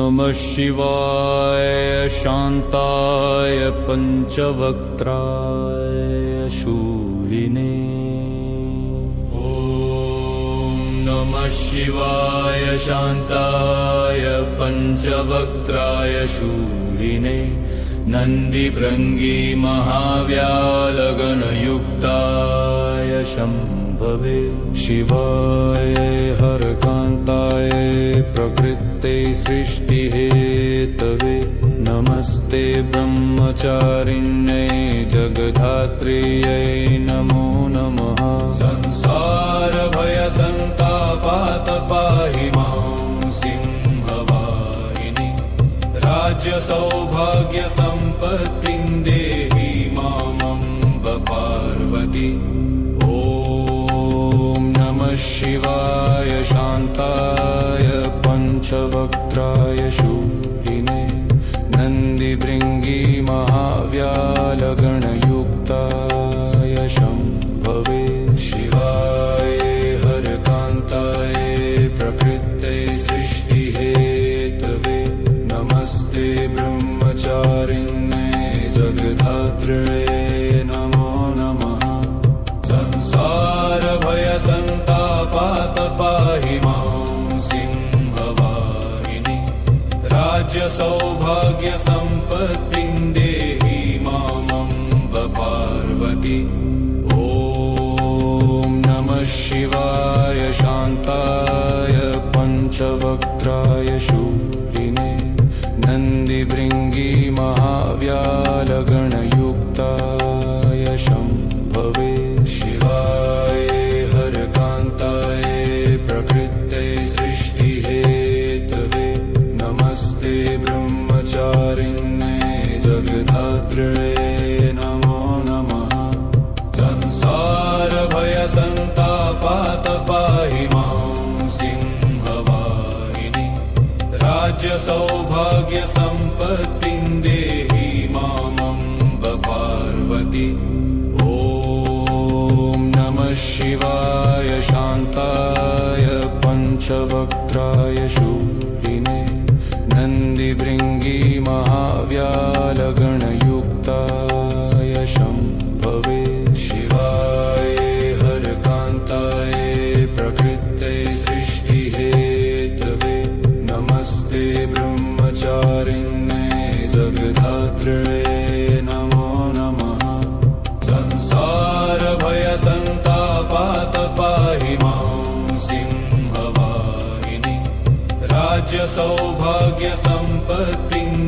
नमः शिवाय शान्ताय पञ्चवक्त्राय शूलिने। नमः शिवाय शान्ताय पञ्चवक्त्राय शूलिने। नन्दिभृङ्गी महाव्यालगणयुक्ताय शम्भवे। शिवाय हरकान्ताय प्रकृते सृष्टिहेतवे। नमस्ते ब्रह्मचारिण्यै जगधात्र्यै नमो नमः। संसार भय संतापात् पाहि मां सिंहवाहिनी। राज्य सौभाग्य संपत्तिं देहि मामम्ब पार्वती। ॐ नमः शिवाय शान्ताय पञ्चवक्त्राय शूलिने। नन्दिभृङ्गी महाव्यालगणयुक्ताय शम्भवे। शिवाय हरकान्ताय प्रकृते सृष्टिहेतवे। नमस्ते ब्रह्मचारिण्यै जगधात्र्यै नमो नमः। संसार भय संतापात् पाहि मां सिंहवाहिनी। राज्य सौभाग्य संपत्तिं देहि मामम्ब पार्वती। ॐ नमः शिवाय शान्ताय पञ्चवक्त्राय शूलिने। नन्दिभृङ्गी महाव्यालगणयुक्ताय शम्भवे। शिवाय हरकान्ताय प्रकृते सृष्टिहेतवे। नमस्ते ब्रह्मचारिण्यै जगधात्र्यै नमो नमः। संसार भय संतापात् पाहि मां सिंहवाहिनी। राज्य सौभाग्य संपत्तिं देहि मामम्ब पार्वती। ॐ नमः शिवाय शान्ताय पञ्चवक्त्राय शूलिने। नन्दिभृङ्गी महाव्यालगणयुक्ताय शम्भवे। शिवाय हरकान्ताय प्रकृते सृष्टिहेतवे। नमस्ते ब्रह्मचारिण्यै जगधात्र्यै नमो नमः। संसार भय संतापात् पाहि मां सिंहवाहिनी। राज्य सौभाग्य संपत्तिं